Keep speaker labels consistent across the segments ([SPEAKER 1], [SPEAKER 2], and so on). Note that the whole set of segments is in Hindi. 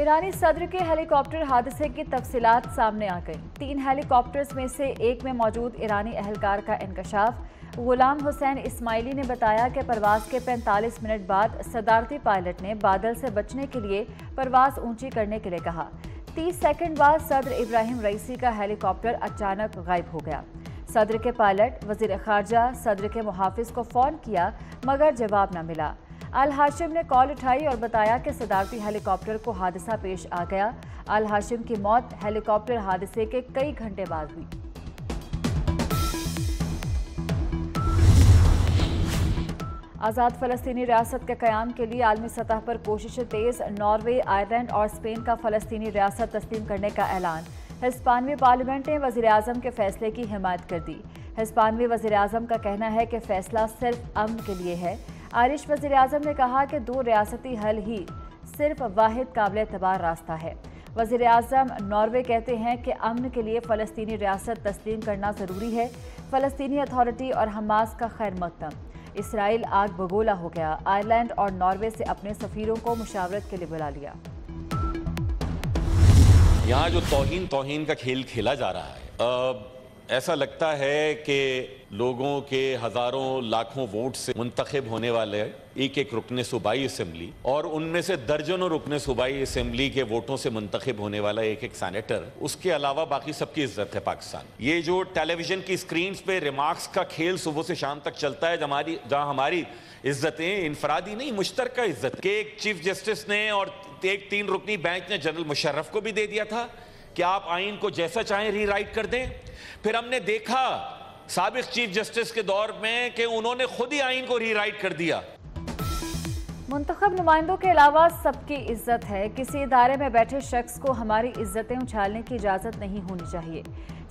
[SPEAKER 1] ईरानी सदर के हेलीकॉप्टर हादसे की तफसीलात सामने आ गईं। 3 हेलीकॉप्टर्स में से एक में मौजूद ईरानी एहलकार का इंकशाफ। गुलाम हुसैन इस्माइली ने बताया कि परवाज के 45 मिनट बाद सदारती पायलट ने बादल से बचने के लिए परवाज ऊंची करने के लिए कहा। 30 सेकंड बाद सदर इब्राहिम रईसी का हेलीकॉप्टर अचानक गायब हो गया। सदर के पायलट, वजीर खारजा, सदर के मुहाफिज को फोन किया मगर जवाब न मिला। अल हाशिम ने कॉल उठाई और बताया कि सदारती हेलीकॉप्टर को हादसा पेश आ गया। अल हाशिम की मौत हेलीकॉप्टर हादसे के कई घंटे बाद हुई। आज़ाद फ़लस्तीनी रियासत के क़याम के लिए आलमी सतह पर कोशिशें तेज़। नॉर्वे, आयरलैंड और स्पेन का फ़लस्तीनी रियासत तस्लीम करने का ऐलान। हिस्पानवी पार्लियामेंट ने वज़ीर आज़म के फैसले की हिमायत कर दी। हिस्पानवी वज़ीर आज़म का कहना है कि फैसला सिर्फ अमन के लिए है। आयरिश वज़ीर आज़म ने कहा कि 2 रियासती हल ही सिर्फ वाहिद काबिल एतबार रास्ता है। वज़ीर आज़म नॉर्वे कहते हैं कि अमन के लिए फ़लस्तीनी रियासत तस्लीम करना ज़रूरी है। फ़लस्तीनी अथॉरिटी और हमास का खैर मकदम। इसराइल आग बगोला हो गया। आयरलैंड और नॉर्वे से अपने सफ़ीरों को मुशावरत के लिए बुला लिया।
[SPEAKER 2] यहाँ जो तौहीन का खेल खेला जा रहा है, ऐसा लगता है कि लोगों के हजारों लाखों वोट से मुंतखब होने वाले एक रुकने सूबाई असेंबली और उनमें से दर्जनों रुकने सूबाई असेंबली के वोटों से मुंतखब होने वाला एक सेनेटर, उसके अलावा बाकी सबकी इज्जत है पाकिस्तान। ये जो टेलीविजन की स्क्रीन पे रिमार्क्स का खेल सुबह से शाम तक चलता है, जहां हमारी इज्जतें इनफरादी नहीं मुश्तरका इज्जत के एक चीफ जस्टिस ने और एक 3 रुकनी बेंच ने जनरल मुशर्रफ को भी दे दिया था कि आप आइन को जैसा चाहें रीराइट कर दें। फिर हमने देखा साबिक चीफ जस्टिस के दौर में कि उन्होंने खुद ही आइन को रीराइट कर दिया।
[SPEAKER 1] मुंतखब नुमाइंदों के अलावा सबकी इज्जत है। किसी इदारे में बैठे शख्स को हमारी इज्जतें उछालने की इजाज़त नहीं होनी चाहिए।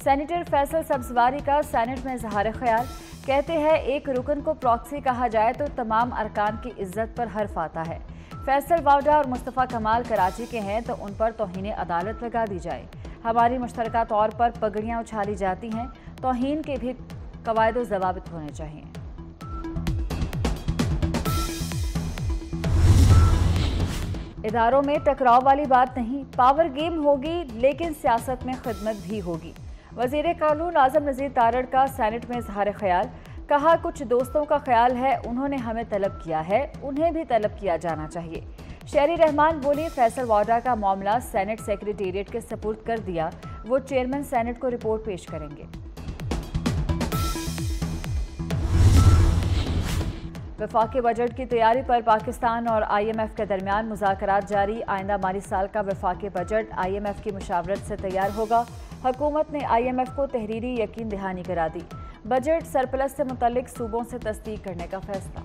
[SPEAKER 1] सेनेटर फैसल सब्जवारी का सेनेट में इजहार ख्याल। कहते हैं एक रुकन को प्रॉक्सी कहा जाए तो तमाम अरकान की इज्जत पर हर्फ आता है। फैसल वावडा और मुस्तफ़ा कमाल कराची के हैं तो उन पर तौहीन अदालत लगा दी जाए। हमारी मुश्तरका तौर पर पगड़ियाँ उछाली जाती हैं, तौहीन के भी कवायद व ज़वाबित होने चाहिए। इदारों में टकराव वाली बात नहीं, पावर गेम होगी लेकिन सियासत में खिदमत भी होगी। वज़ीर कानून आज़म नज़ीर तारड़ का सेनेट में इजहार ख्याल। कहा कुछ दोस्तों का ख्याल है उन्होंने हमें तलब किया है, उन्हें भी तलब किया जाना चाहिए। शहरी रहमान बोली फैसल वाडा का मामला सेनेट सेक्रेटेरिएट के सपुर्द कर दिया, वो चेयरमैन सेनेट को रिपोर्ट पेश करेंगे। वफाकी बजट की तैयारी पर पाकिस्तान और IMF के दरमियान मुज़ाकरात जारी। आइंदा माली साल का वफाकी बजट IMF की मुशावरत से तैयार होगा। हुकूमत ने IMF को तहरीरी यकीन दहानी करा दी। बजट सरप्लस से मुतल्लिक सूबों से तस्दीक करने का फैसला।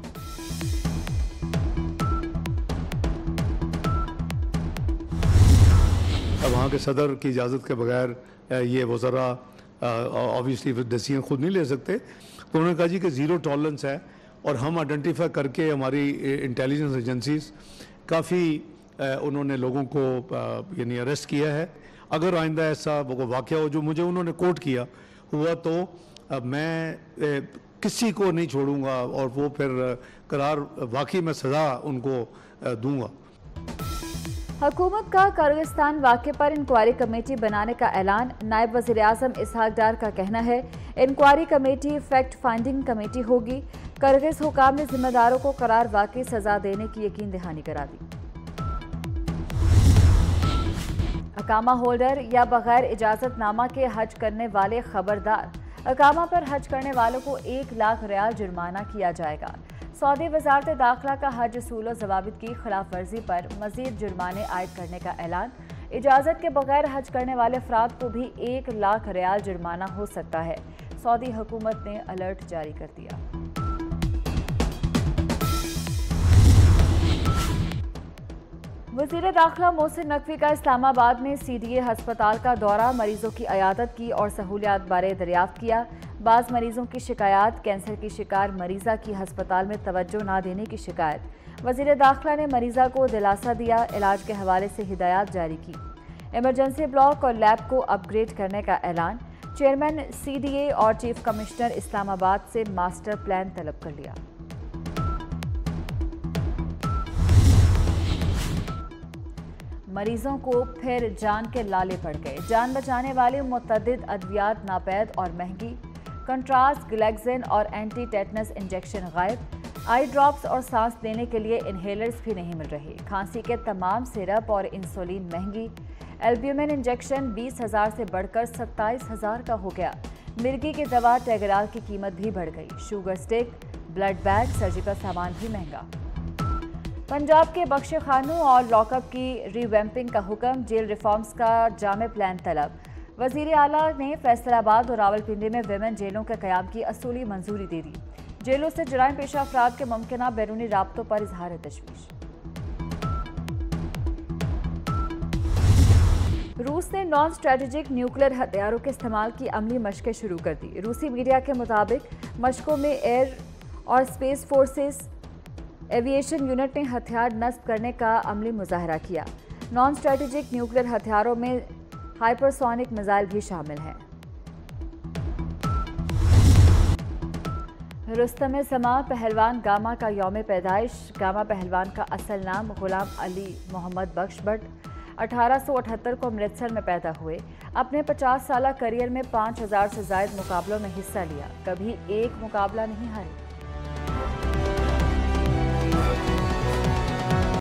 [SPEAKER 3] वहाँ के सदर की इजाज़त के बगैर ये वज़रा ऑब्वियसली डिसीजन खुद नहीं ले सकते। तो उन्होंने कहा जी कि ज़ीरो टॉलरेंस है और हम आइडेंटिफाई करके हमारी इंटेलिजेंस एजेंसीज काफ़ी उन्होंने लोगों को यानी अरेस्ट किया है। अगर आइंदा ऐसा वाक़या हो जो मुझे उन्होंने कोट किया हुआ तो मैं किसी को नहीं छोड़ूंगा और वो फिर करार वाकई में सज़ा उनको दूंगा।
[SPEAKER 1] हुकूमत का किर्गिस्तान वाक़े पर इंक्वायरी कमेटी बनाने का ऐलान। नायब वज़ीर आज़म इसहाक डार का कहना है inquiry committee fact finding committee होगी। किर्गिज़ हुकाम ने जिम्मेदारों को करार वाकई सज़ा देने की यकीन दहानी करा दी। अकामा होल्डर या बगैर इजाज़तनामा के हज करने वाले खबरदार। अकामा पर हज करने वालों को 1 लाख रियाल जुर्माना किया जाएगा। सऊदी वज़ारत दाखिला का हज असूल व ज़वाबित की खिलाफ वर्जी पर मज़ीद जुर्माने आयद करने का ऐलान। इजाज़त के बगैर हज करने वाले अफराद को भी 1 लाख रियाल जुर्माना हो सकता है। सऊदी हुकूमत ने अलर्ट जारी कर दिया। वज़ीर दाखिला मोहसिन नकवी का इस्लामाबाद में CDA हस्पताल का दौरा। मरीजों की अयादत की और सहूलियात बारे दरियाफ्त किया। बाज़ मरीजों की शिकायत, कैंसर की शिकार मरीज़ा की हस्पताल में तवज्जो ना देने की शिकायत। वज़ीर दाखिला ने मरीज़ा को दिलासा दिया, इलाज के हवाले से हिदायत जारी की। इमरजेंसी ब्लॉक और लैब को अपग्रेड करने का ऐलान। चेयरमैन CDA और चीफ कमिश्नर इस्लामाबाद से मास्टर प्लान तलब कर लिया। मरीजों को फिर जान के लाले पड़ गए। जान बचाने वाली मुतअद्दिद अद्वियात नापैद और महंगी। कंट्रास्ट, ग्लेक्सिन और एंटी टेटनस इंजेक्शन गायब। आई ड्रॉप्स और सांस लेने के लिए इन्हेलर्स भी नहीं मिल रहे। खांसी के तमाम सिरप और इंसुलिन महंगी। एल्ब्यूमिन इंजेक्शन 20,000 से बढ़कर 27,000 का हो गया। मिर्गी की दवा टेगराल की कीमत भी बढ़ गई। Sugar stick, blood bag, surgical सामान भी महंगा। पंजाब के बख्शे खानों और लॉकअप की रीवैम्पिंग का हुक्म। जेल रिफॉर्म्स का जामे प्लान तलब। वजीर आला ने फैसलाबाद और रावलपिंडी में विमेन जेलों के क़याम की असूली मंजूरी दे दी। जेलों से जराइम पेशा अफराद के मुमकिना बैरूनी राब्तों पर इजहार तशवीश। रूस ने नॉन स्ट्रेटेजिक न्यूक्लियर हथियारों के इस्तेमाल की अमली मशकें शुरू कर दी। रूसी मीडिया के मुताबिक मशकों में एयर और स्पेस फोर्सेस एविएशन यूनिट ने हथियार नस्ब करने का अमली मुजाहरा किया। नॉन स्ट्रेटेजिक न्यूक्लियर हथियारों में हाइपरसोनिक मिसाइल भी शामिल हैं। रुस्तम समा पहलवान गामा का यौम पैदाइश। गामा पहलवान का असल नाम गुलाम अली मोहम्मद बख्श भट्ट 1878 को अमृतसर में पैदा हुए। अपने 50 साला करियर में 5,000 से ज़ायद मुकाबलों में हिस्सा लिया। कभी एक मुकाबला नहीं हारे।